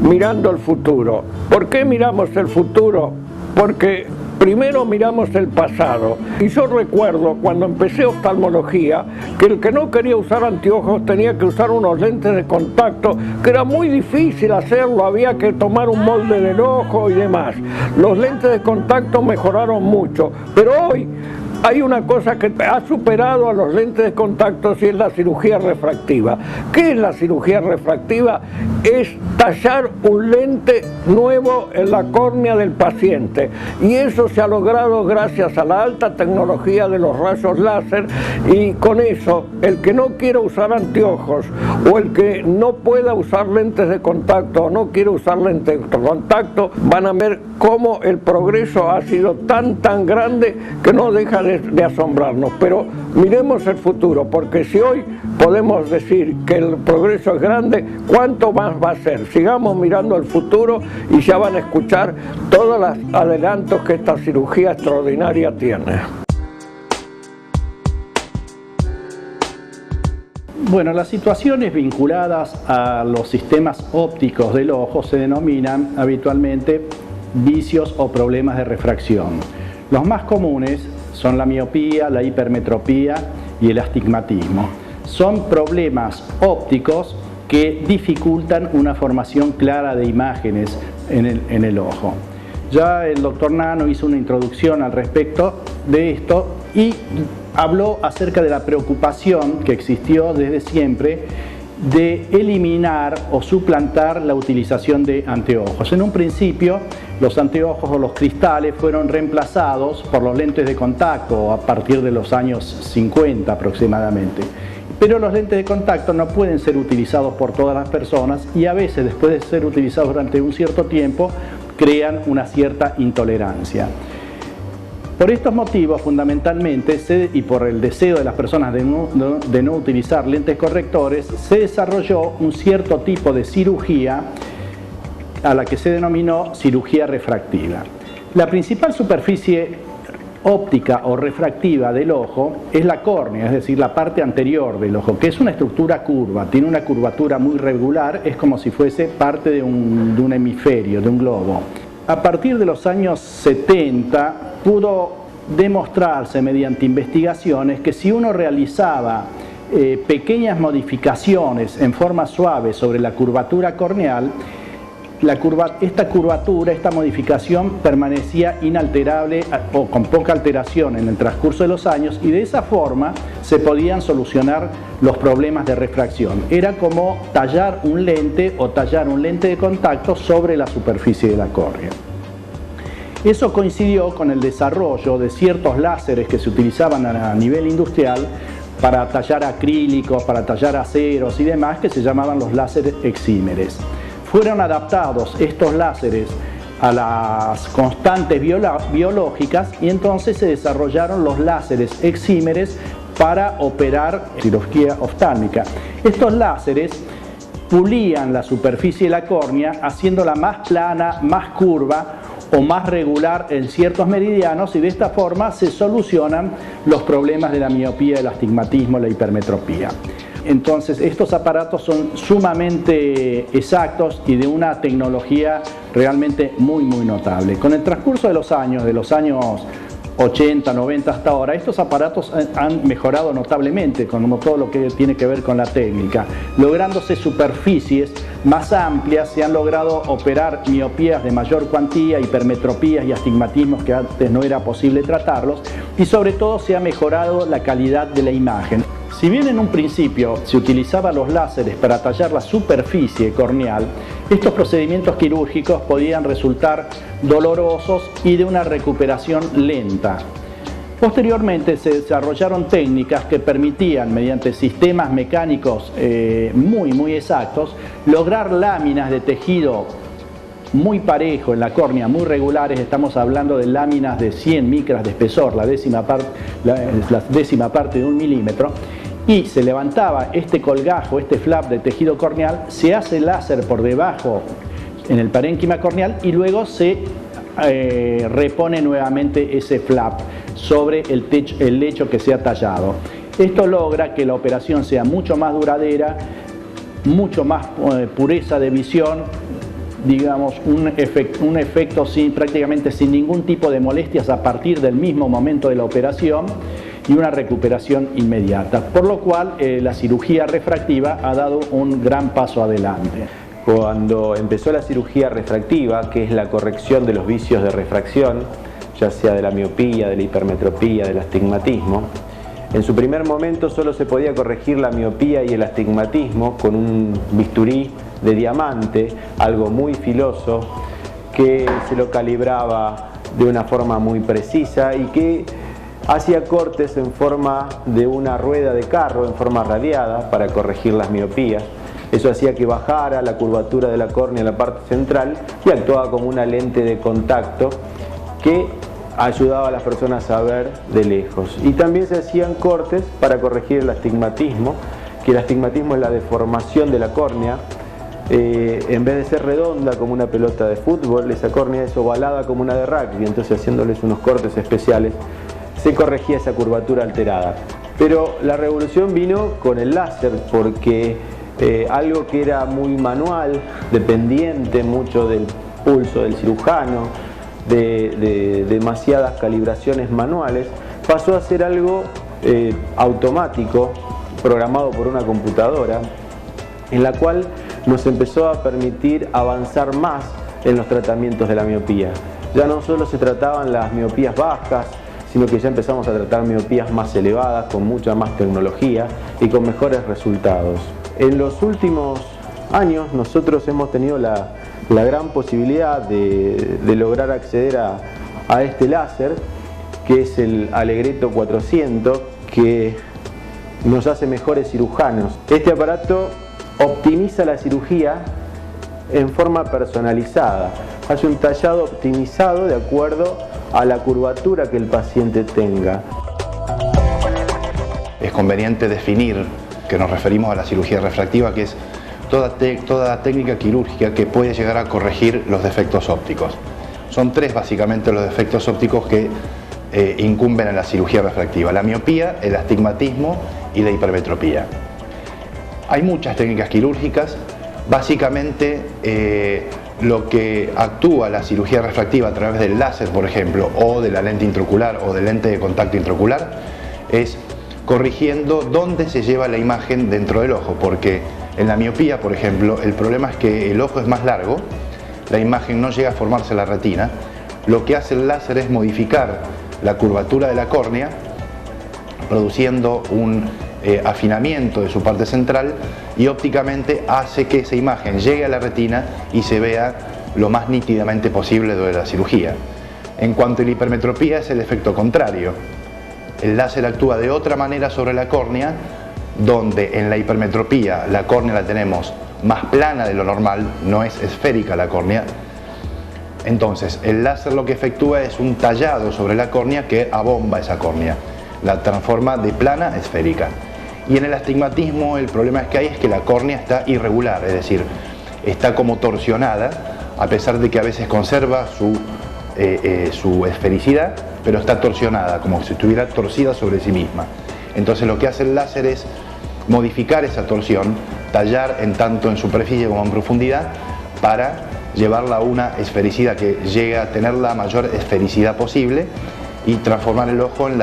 mirando el futuro. ¿Por qué miramos el futuro? Porque primero miramos el pasado. Y yo recuerdo cuando empecé oftalmología que el que no quería usar anteojos tenía que usar unos lentes de contacto, que era muy difícil hacerlo, había que tomar un molde del ojo y demás. Los lentes de contacto mejoraron mucho, pero hoy hay una cosa que ha superado a los lentes de contacto y es la cirugía refractiva. ¿Qué es la cirugía refractiva? Es tallar un lente nuevo en la córnea del paciente. Y eso se ha logrado gracias a la alta tecnología de los rayos láser, y con eso el que no quiera usar anteojos o el que no pueda usar lentes de contacto o no quiere usar lentes de contacto van a ver cómo el progreso ha sido tan grande que no deja de asombrarnos. Pero miremos el futuro, porque si hoy podemos decir que el progreso es grande, ¿cuánto más va a ser? Sigamos mirando el futuro y ya van a escuchar todos los adelantos que esta cirugía extraordinaria tiene. Bueno, las situaciones vinculadas a los sistemas ópticos del ojo se denominan habitualmente vicios o problemas de refracción. Los más comunes son la miopía, la hipermetropía y el astigmatismo. Son problemas ópticos que dificultan una formación clara de imágenes en el ojo. Ya el doctor Nano hizo una introducción al respecto de esto y habló acerca de la preocupación que existió desde siempre de eliminar o suplantar la utilización de anteojos. En un principio, los anteojos o los cristales fueron reemplazados por los lentes de contacto a partir de los años 50 aproximadamente. Pero los lentes de contacto no pueden ser utilizados por todas las personas y a veces, después de ser utilizados durante un cierto tiempo, crean una cierta intolerancia. Por estos motivos, fundamentalmente, y por el deseo de las personas de no utilizar lentes correctores, se desarrolló un cierto tipo de cirugía a la que se denominó cirugía refractiva. La principal superficie óptica o refractiva del ojo es la córnea, es decir, la parte anterior del ojo, que es una estructura curva, tiene una curvatura muy regular, es como si fuese parte de un hemisferio, de un globo. A partir de los años 70 pudo demostrarse mediante investigaciones que si uno realizaba pequeñas modificaciones en forma suave sobre la curvatura corneal, esta modificación permanecía inalterable o con poca alteración en el transcurso de los años, y de esa forma se podían solucionar los problemas de refracción. Era como tallar un lente o tallar un lente de contacto sobre la superficie de la córnea. Eso coincidió con el desarrollo de ciertos láseres que se utilizaban a nivel industrial para tallar acrílicos, para tallar aceros y demás, que se llamaban los láseres exímeres. Fueron adaptados estos láseres a las constantes biológicas y entonces se desarrollaron los láseres exímeres para operar cirugía oftálmica. Estos láseres pulían la superficie de la córnea haciéndola más plana, más curva o más regular en ciertos meridianos, y de esta forma se solucionan los problemas de la miopía, el astigmatismo, la hipermetropía. Entonces estos aparatos son sumamente exactos y de una tecnología realmente muy notable. Con el transcurso de los años 80, 90 hasta ahora, estos aparatos han mejorado notablemente como todo lo que tiene que ver con la técnica, lográndose superficies más amplias, se han logrado operar miopías de mayor cuantía, hipermetropías y astigmatismos que antes no era posible tratarlos, y sobre todo se ha mejorado la calidad de la imagen. Si bien en un principio se utilizaban los láseres para tallar la superficie corneal, estos procedimientos quirúrgicos podían resultar dolorosos y de una recuperación lenta. Posteriormente se desarrollaron técnicas que permitían, mediante sistemas mecánicos muy exactos, lograr láminas de tejido muy parejo en la córnea, muy regulares. Estamos hablando de láminas de 100 micras de espesor, la décima parte de 1 milímetro, y se levantaba este colgajo, este flap de tejido corneal, se hace láser por debajo en el parénquima corneal y luego se repone nuevamente ese flap sobre el lecho que se ha tallado. Esto logra que la operación sea mucho más duradera, mucho más pureza de visión, digamos, un efecto prácticamente sin ningún tipo de molestias a partir del mismo momento de la operación y una recuperación inmediata, por lo cual la cirugía refractiva ha dado un gran paso adelante. Cuando empezó la cirugía refractiva, que es la corrección de los vicios de refracción, ya sea de la miopía, de la hipermetropía, del astigmatismo, en su primer momento solo se podía corregir la miopía y el astigmatismo con un bisturí de diamante, algo muy filoso, que se lo calibraba de una forma muy precisa y que hacía cortes en forma de una rueda de carro, en forma radiada, para corregir las miopías. Eso hacía que bajara la curvatura de la córnea en la parte central y actuaba como una lente de contacto que ayudaba a las personas a ver de lejos. Y también se hacían cortes para corregir el astigmatismo, que el astigmatismo es la deformación de la córnea. En vez de ser redonda como una pelota de fútbol, esa córnea es ovalada como una de rugby, entonces haciéndoles unos cortes especiales se corregía esa curvatura alterada. Pero la revolución vino con el láser, porque algo que era muy manual, dependiente mucho del pulso del cirujano, de demasiadas calibraciones manuales, pasó a ser algo automático, programado por una computadora, en la cual nos empezó a permitir avanzar más en los tratamientos de la miopía. Ya no solo se trataban las miopías bajas, sino que ya empezamos a tratar miopías más elevadas, con mucha más tecnología y con mejores resultados. En los últimos años nosotros hemos tenido la gran posibilidad de lograr acceder a este láser, que es el Allegretto 400, que nos hace mejores cirujanos. Este aparato optimiza la cirugía en forma personalizada, hace un tallado optimizado de acuerdo a la curvatura que el paciente tenga. Es conveniente definir que nos referimos a la cirugía refractiva, que es toda técnica quirúrgica que puede llegar a corregir los defectos ópticos. Son tres básicamente los defectos ópticos que incumben en la cirugía refractiva: la miopía, el astigmatismo y la hipermetropía. Hay muchas técnicas quirúrgicas. Básicamente lo que actúa la cirugía refractiva a través del láser, por ejemplo, o de la lente intraocular o de lente de contacto intraocular, es corrigiendo dónde se lleva la imagen dentro del ojo, porque en la miopía, por ejemplo, el problema es que el ojo es más largo, la imagen no llega a formarse en la retina. Lo que hace el láser es modificar la curvatura de la córnea, produciendo un afinamiento de su parte central, y ópticamente hace que esa imagen llegue a la retina y se vea lo más nítidamente posible de la cirugía. En cuanto a la hipermetropía, es el efecto contrario. El láser actúa de otra manera sobre la córnea, donde en la hipermetropía la córnea la tenemos más plana de lo normal, no es esférica la córnea. Entonces el láser lo que efectúa es un tallado sobre la córnea que abomba esa córnea, la transforma de plana a esférica. Y en el astigmatismo el problema que hay es que la córnea está irregular, es decir, está como torsionada, a pesar de que a veces conserva su esfericidad, pero está torsionada, como si estuviera torcida sobre sí misma. Entonces lo que hace el láser es modificar esa torsión, tallar tanto en superficie como en profundidad, para llevarla a una esfericidad que llegue a tener la mayor esfericidad posible y transformar el ojo en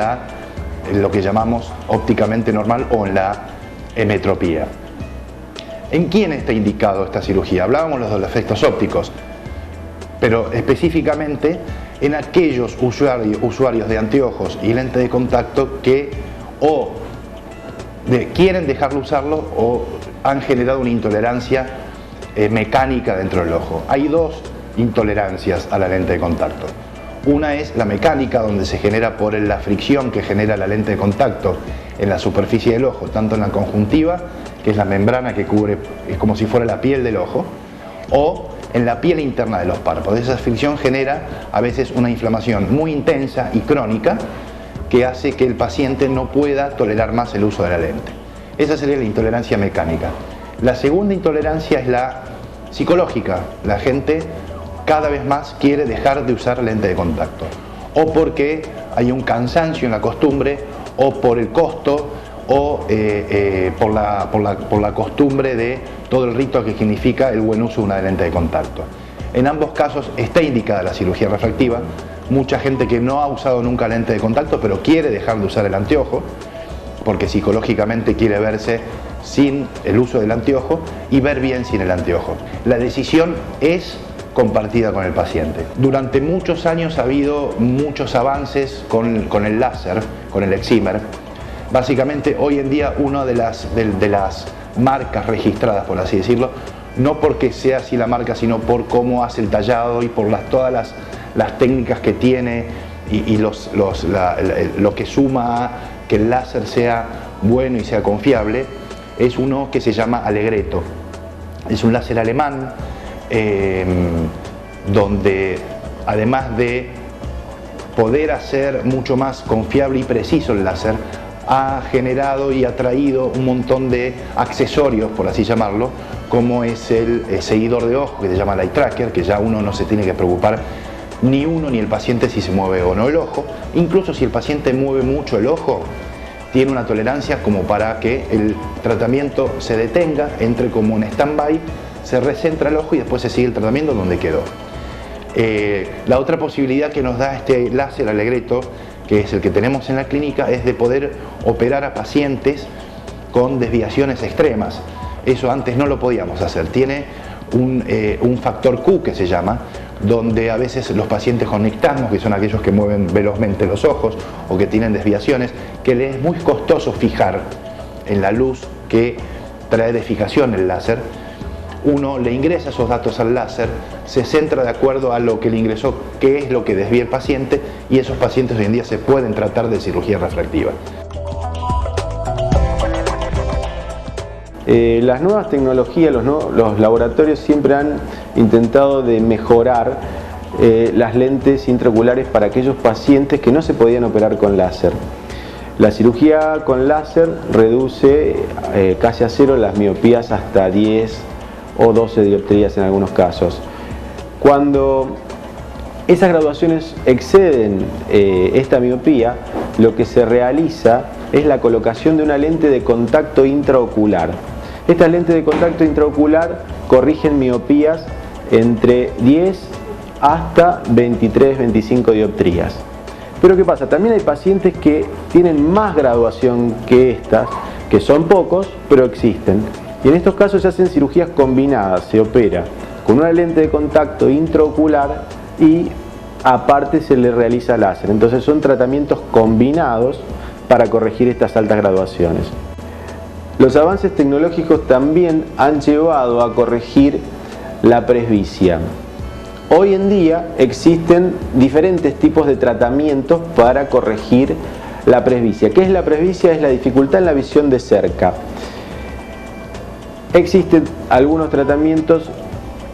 lo que llamamos ópticamente normal o en la emetropía. ¿En quién está indicado esta cirugía? Hablábamos de los efectos ópticos, pero específicamente en aquellos usuarios de anteojos y lente de contacto que quieren dejar de usarlo o han generado una intolerancia mecánica dentro del ojo. Hay dos intolerancias a la lente de contacto. Una es la mecánica, donde se genera por la fricción que genera la lente de contacto en la superficie del ojo, tanto en la conjuntiva, que es la membrana que cubre, es como si fuera la piel del ojo, o en la piel interna de los párpados. Esa fricción genera a veces una inflamación muy intensa y crónica que hace que el paciente no pueda tolerar más el uso de la lente. Esa sería la intolerancia mecánica. La segunda intolerancia es la psicológica. La gente cada vez más quiere dejar de usar lente de contacto, o porque hay un cansancio en la costumbre, o por el costo, o por la costumbre de todo el rito que significa el buen uso de una lente de contacto. En ambos casos está indicada la cirugía refractiva. Mucha gente que no ha usado nunca lente de contacto, pero quiere dejar de usar el anteojo, porque psicológicamente quiere verse sin el uso del anteojo y ver bien sin el anteojo. La decisión es compartida con el paciente. Durante muchos años ha habido muchos avances con el láser, con el excimer. Básicamente hoy en día una de las marcas registradas, por así decirlo, no porque sea así la marca, sino por cómo hace el tallado y por todas las técnicas que tiene y lo que suma a que el láser sea bueno y sea confiable, es uno que se llama Allegretto. Es un láser alemán donde, además de poder hacer mucho más confiable y preciso el láser, ha generado y ha traído un montón de accesorios, por así llamarlo, como es el seguidor de ojo, que se llama Light Tracker, que ya uno no se tiene que preocupar ni uno ni el paciente si se mueve o no el ojo. Incluso si el paciente mueve mucho el ojo, tiene una tolerancia como para que el tratamiento se detenga, entre como en stand-by, se recentra el ojo y después se sigue el tratamiento donde quedó. La otra posibilidad que nos da este láser Allegretto, que es el que tenemos en la clínica, es de poder operar a pacientes con desviaciones extremas. Eso antes no lo podíamos hacer. Tiene un factor Q, que se llama, donde a veces los pacientes con nixtasmos, que son aquellos que mueven velozmente los ojos o que tienen desviaciones, que les es muy costoso fijar en la luz que trae de fijación el láser, uno le ingresa esos datos al láser, se centra de acuerdo a lo que le ingresó, qué es lo que desvía el paciente, y esos pacientes hoy en día se pueden tratar de cirugía refractiva. Las nuevas tecnologías, los laboratorios siempre han intentado de mejorar las lentes intraoculares para aquellos pacientes que no se podían operar con láser. La cirugía con láser reduce casi a cero las miopías hasta 10 o 12 dioptrías en algunos casos. Cuando esas graduaciones exceden esta miopía, lo que se realiza es la colocación de una lente de contacto intraocular. Estas lentes de contacto intraocular corrigen miopías entre 10 hasta 23-25 dioptrías. Pero ¿qué pasa? También hay pacientes que tienen más graduación que estas, que son pocos, pero existen. Y en estos casos se hacen cirugías combinadas, se opera con una lente de contacto intraocular y aparte se le realiza láser. Entonces son tratamientos combinados para corregir estas altas graduaciones. Los avances tecnológicos también han llevado a corregir la presbicia. Hoy en día existen diferentes tipos de tratamientos para corregir la presbicia. ¿Qué es la presbicia? Es la dificultad en la visión de cerca. Existen algunos tratamientos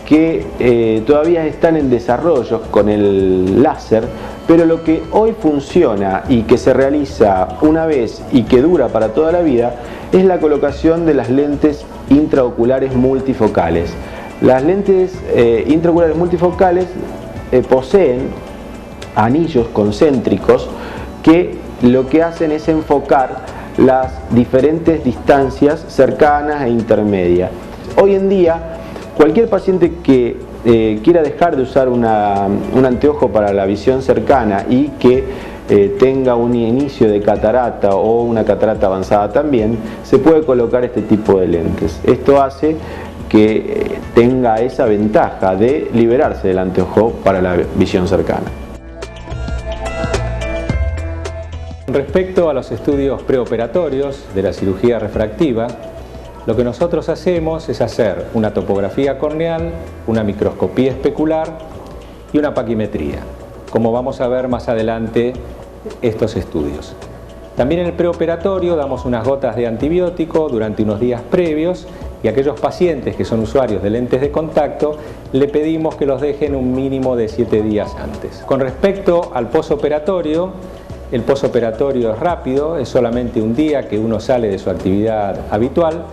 que todavía están en desarrollo con el láser, pero lo que hoy funciona y que se realiza una vez y que dura para toda la vida es la colocación de las lentes intraoculares multifocales. Las lentes intraoculares multifocales poseen anillos concéntricos que lo que hacen es enfocar las diferentes distancias cercanas e intermedias. Hoy en día, cualquier paciente que quiera dejar de usar un anteojo para la visión cercana y que tenga un inicio de catarata o una catarata avanzada también, se puede colocar este tipo de lentes. Esto hace que tenga esa ventaja de liberarse del anteojo para la visión cercana. Respecto a los estudios preoperatorios de la cirugía refractiva, lo que nosotros hacemos es hacer una topografía corneal, una microscopía especular y una paquimetría, como vamos a ver más adelante estos estudios. También en el preoperatorio damos unas gotas de antibiótico durante unos días previos, y a aquellos pacientes que son usuarios de lentes de contacto le pedimos que los dejen un mínimo de 7 días antes. Con respecto al posoperatorio, el posoperatorio es rápido, es solamente un día que uno sale de su actividad habitual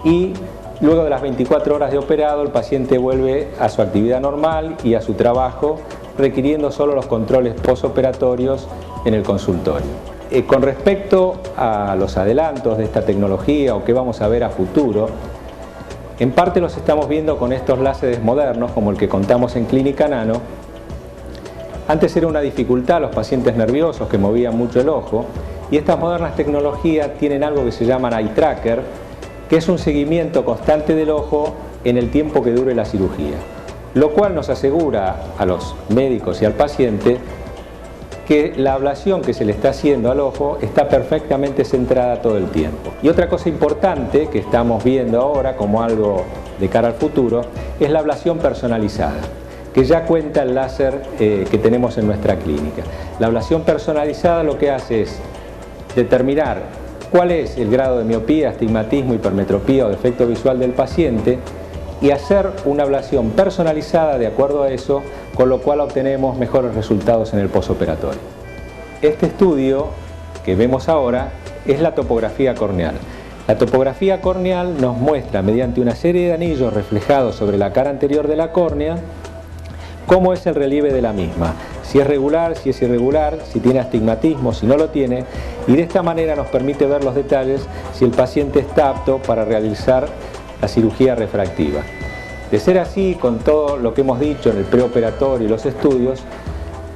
y luego de las 24 horas de operado el paciente vuelve a su actividad normal y a su trabajo, requiriendo solo los controles posoperatorios en el consultorio. Con respecto a los adelantos de esta tecnología o qué vamos a ver a futuro, En parte los estamos viendo con estos láseres modernos, como el que contamos en Clínica Nano. Antes era una dificultad a los pacientes nerviosos que movían mucho el ojo, y estas modernas tecnologías tienen algo que se llama eye tracker, que es un seguimiento constante del ojo en el tiempo que dure la cirugía, lo cual nos asegura a los médicos y al paciente que la ablación que se le está haciendo al ojo está perfectamente centrada todo el tiempo. Y otra cosa importante que estamos viendo ahora como algo de cara al futuro es la ablación personalizada, que ya cuenta el láser que tenemos en nuestra clínica. La ablación personalizada lo que hace es determinar cuál es el grado de miopía, astigmatismo, hipermetropía o defecto visual del paciente y hacer una ablación personalizada de acuerdo a eso, con lo cual obtenemos mejores resultados en el posoperatorio. Este estudio que vemos ahora es la topografía corneal. La topografía corneal nos muestra mediante una serie de anillos reflejados sobre la cara anterior de la córnea cómo es el relieve de la misma, si es regular, si es irregular, si tiene astigmatismo, si no lo tiene, y de esta manera nos permite ver los detalles si el paciente está apto para realizar la cirugía refractiva. De ser así, con todo lo que hemos dicho en el preoperatorio y los estudios,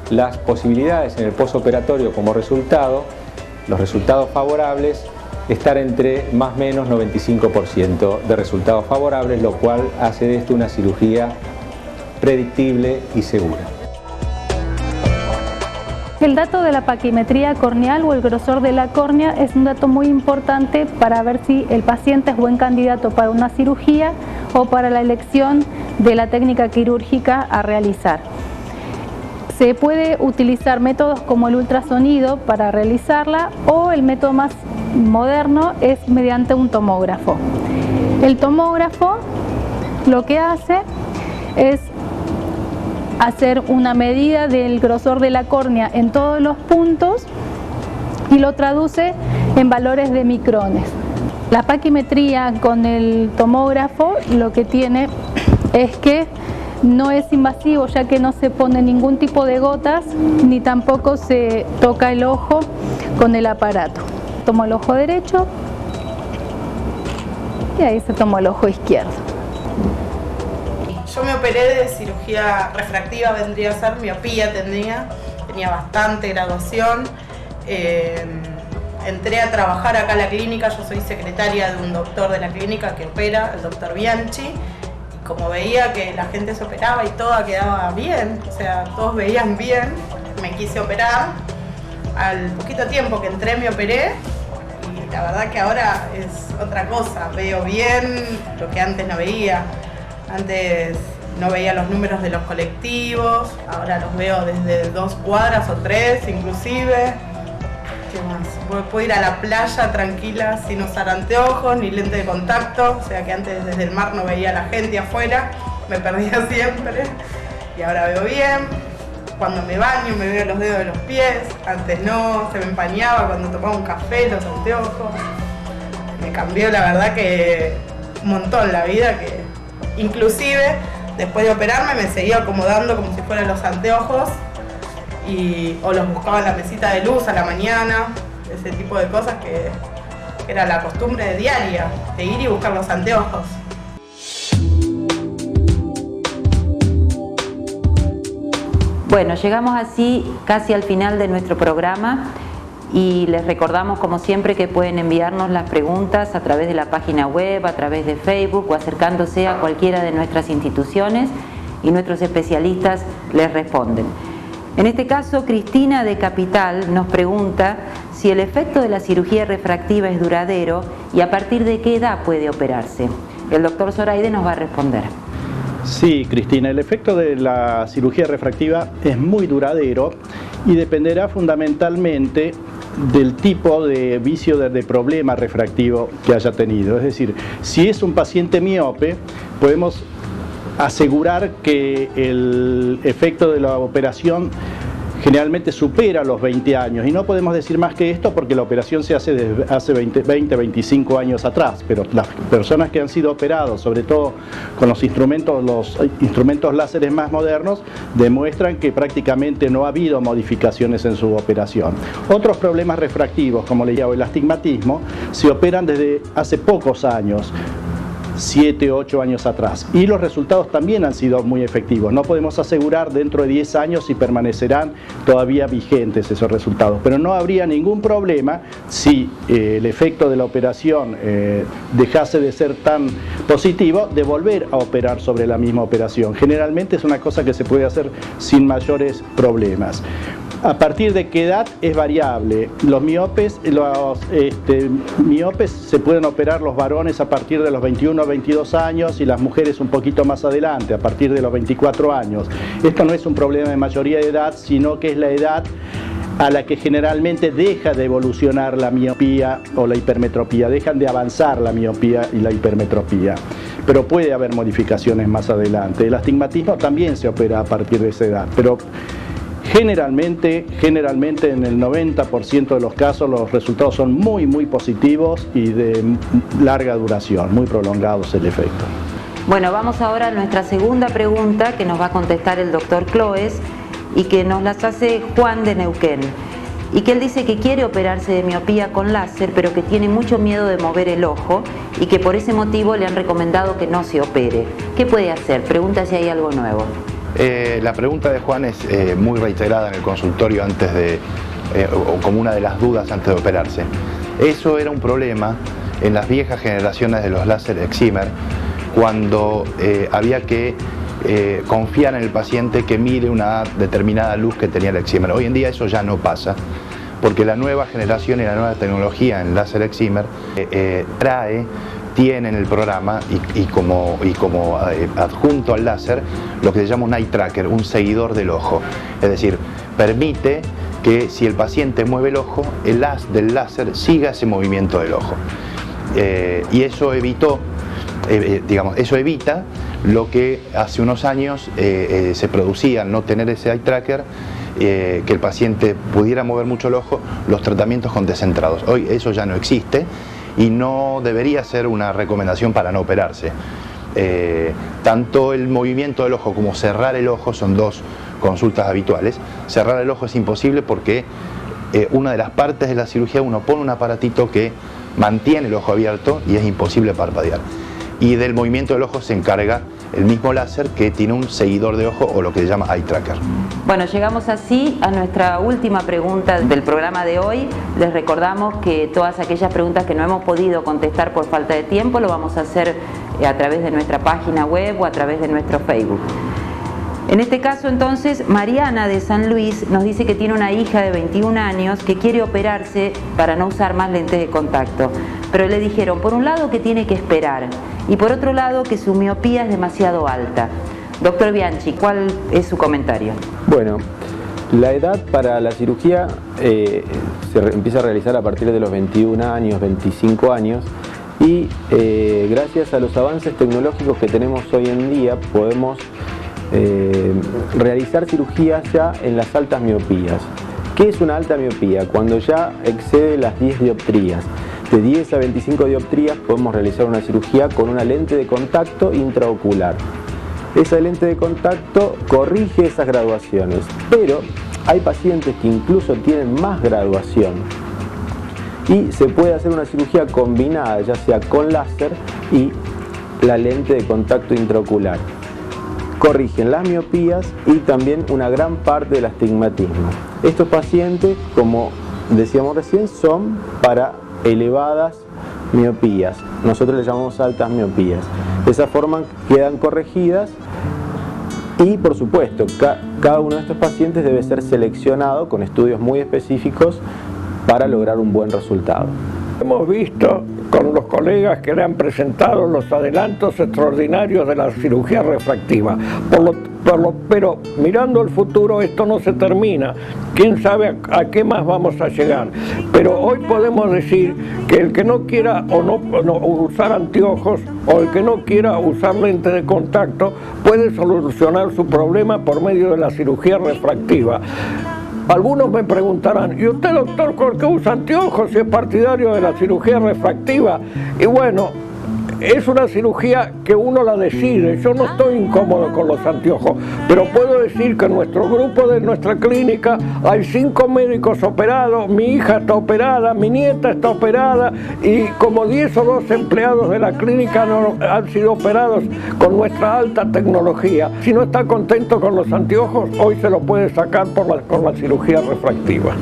las posibilidades en el posoperatorio como resultado, los resultados favorables, estar entre más o menos 95% de resultados favorables, lo cual hace de esto una cirugía predictible y segura. El dato de la paquimetría corneal o el grosor de la córnea es un dato muy importante para ver si el paciente es buen candidato para una cirugía o para la elección de la técnica quirúrgica a realizar. Se puede utilizar métodos como el ultrasonido para realizarla, o el método más moderno es mediante un tomógrafo. El tomógrafo lo que hace es hacer una medida del grosor de la córnea en todos los puntos y lo traduce en valores de micrones. La paquimetría con el tomógrafo lo que tiene es que no es invasivo, ya que no se pone ningún tipo de gotas ni tampoco se toca el ojo con el aparato. Tomo el ojo derecho y ahí se tomó el ojo izquierdo. Yo me operé de cirugía refractiva, vendría a ser miopía, tenía bastante graduación. Entré a trabajar acá a la clínica, yo soy secretaria de un doctor de la clínica que opera, el doctor Bianchi, y como veía que la gente se operaba y toda quedaba bien, o sea, todos veían bien, me quise operar. Al poquito tiempo que entré me operé y la verdad que ahora es otra cosa, veo bien lo que antes no veía. Antes no veía los números de los colectivos, ahora los veo desde 2 cuadras o 3 inclusive. ¿Qué más? Puedo ir a la playa tranquila sin usar anteojos ni lente de contacto, o sea que antes desde el mar no veía a la gente afuera, me perdía siempre y ahora veo bien. Cuando me baño me veo los dedos de los pies, antes no, se me empañaba cuando tomaba un café, los anteojos. Me cambió la verdad que un montón la vida, que inclusive después de operarme me seguía acomodando como si fueran los anteojos o los buscaba en la mesita de luz a la mañana, ese tipo de cosas que era la costumbre diaria, de ir y buscar los anteojos. Bueno, llegamos así casi al final de nuestro programa y les recordamos como siempre que pueden enviarnos las preguntas a través de la página web, a través de Facebook o acercándose a cualquiera de nuestras instituciones y nuestros especialistas les responden. En este caso, Cristina de Capital nos pregunta si el efecto de la cirugía refractiva es duradero y a partir de qué edad puede operarse. El doctor Zoraide nos va a responder. Sí, Cristina, el efecto de la cirugía refractiva es muy duradero y dependerá fundamentalmente del tipo de vicio de problema refractivo que haya tenido. Es decir, si es un paciente miope, podemos asegurar que el efecto de la operación generalmente supera los 20 años y no podemos decir más que esto porque la operación se hace desde hace 20-25 años atrás, pero las personas que han sido operados, sobre todo con los instrumentos láseres más modernos, demuestran que prácticamente no ha habido modificaciones en su operación. Otros problemas refractivos, como le llamo el astigmatismo, se operan desde hace pocos años. 7, 8 años atrás. Y los resultados también han sido muy efectivos. No podemos asegurar dentro de 10 años si permanecerán todavía vigentes esos resultados, pero no habría ningún problema si el efecto de la operación dejase de ser tan positivo, de volver a operar sobre la misma operación. Generalmente es una cosa que se puede hacer sin mayores problemas. ¿A partir de qué edad? Es variable. Los miopes se pueden operar los varones a partir de los 21 o 22 años y las mujeres un poquito más adelante, a partir de los 24 años. Esto no es un problema de mayoría de edad, sino que es la edad a la que generalmente deja de evolucionar la miopía o la hipermetropía, dejan de avanzar la miopía y la hipermetropía. Pero puede haber modificaciones más adelante. El astigmatismo también se opera a partir de esa edad, pero generalmente en el 90% de los casos los resultados son muy positivos y de larga duración, muy prolongados el efecto. Bueno, vamos ahora a nuestra segunda pregunta que nos va a contestar el doctor Cloes y que nos las hace Juan de Neuquén. Y que él dice que quiere operarse de miopía con láser, pero que tiene mucho miedo de mover el ojo y que por ese motivo le han recomendado que no se opere. ¿Qué puede hacer? Pregunta si hay algo nuevo. La pregunta de Juan es muy reiterada en el consultorio antes de, o como una de las dudas antes de operarse. Eso era un problema en las viejas generaciones de los láser excimer, cuando había que confiar en el paciente que mire una determinada luz que tenía el excimer. Hoy en día eso ya no pasa, porque la nueva generación y la nueva tecnología en láser excimer tiene en el programa y como adjunto al láser lo que se llama un eye tracker, un seguidor del ojo. Es decir, permite que si el paciente mueve el ojo, el haz del láser siga ese movimiento del ojo. Y eso evita lo que hace unos años se producía al no tener ese eye tracker, que el paciente pudiera mover mucho el ojo, los tratamientos con descentrados. Hoy eso ya no existe y no debería ser una recomendación para no operarse. Tanto el movimiento del ojo como cerrar el ojo son dos consultas habituales. Cerrar el ojo es imposible porque una de las partes de la cirugía uno pone un aparatito que mantiene el ojo abierto y es imposible parpadear. Y del movimiento del ojo se encarga el mismo láser, que tiene un seguidor de ojo o lo que se llama eye tracker. Bueno, llegamos así a nuestra última pregunta del programa de hoy. Les recordamos que todas aquellas preguntas que no hemos podido contestar por falta de tiempo lo vamos a hacer a través de nuestra página web o a través de nuestro Facebook. En este caso entonces, Mariana de San Luis nos dice que tiene una hija de 21 años que quiere operarse para no usar más lentes de contacto, pero le dijeron por un lado que tiene que esperar y por otro lado que su miopía es demasiado alta. Doctor Bianchi, ¿cuál es su comentario? Bueno, la edad para la cirugía se empieza a realizar a partir de los 21 años, 25 años y gracias a los avances tecnológicos que tenemos hoy en día podemos realizar cirugías ya en las altas miopías. ¿Qué es una alta miopía? Cuando ya excede las 10 dioptrías. De 10 a 25 dioptrías podemos realizar una cirugía con una lente de contacto intraocular. Esa lente de contacto corrige esas graduaciones, pero hay pacientes que incluso tienen más graduación y se puede hacer una cirugía combinada, ya sea con láser y la lente de contacto intraocular. Corrigen las miopías y también una gran parte del astigmatismo. Estos pacientes, como decíamos recién, son para elevadas miopías. Nosotros les llamamos altas miopías. De esa forma quedan corregidas y, por supuesto, cada uno de estos pacientes debe ser seleccionado con estudios muy específicos para lograr un buen resultado. Hemos visto con los colegas que le han presentado los adelantos extraordinarios de la cirugía refractiva. Pero mirando el futuro esto no se termina. Quién sabe a qué más vamos a llegar. Pero hoy podemos decir que el que no quiera o no usar anteojos o el que no quiera usar lente de contacto puede solucionar su problema por medio de la cirugía refractiva. Algunos me preguntarán, ¿y usted, doctor, por qué usa anteojos si es partidario de la cirugía refractiva? Y bueno, es una cirugía que uno la decide. Yo no estoy incómodo con los anteojos, pero puedo decir que en nuestro grupo de nuestra clínica hay 5 médicos operados, mi hija está operada, mi nieta está operada y como 10 o 12 empleados de la clínica han sido operados con nuestra alta tecnología. Si no está contento con los anteojos, hoy se lo puede sacar con la cirugía refractiva.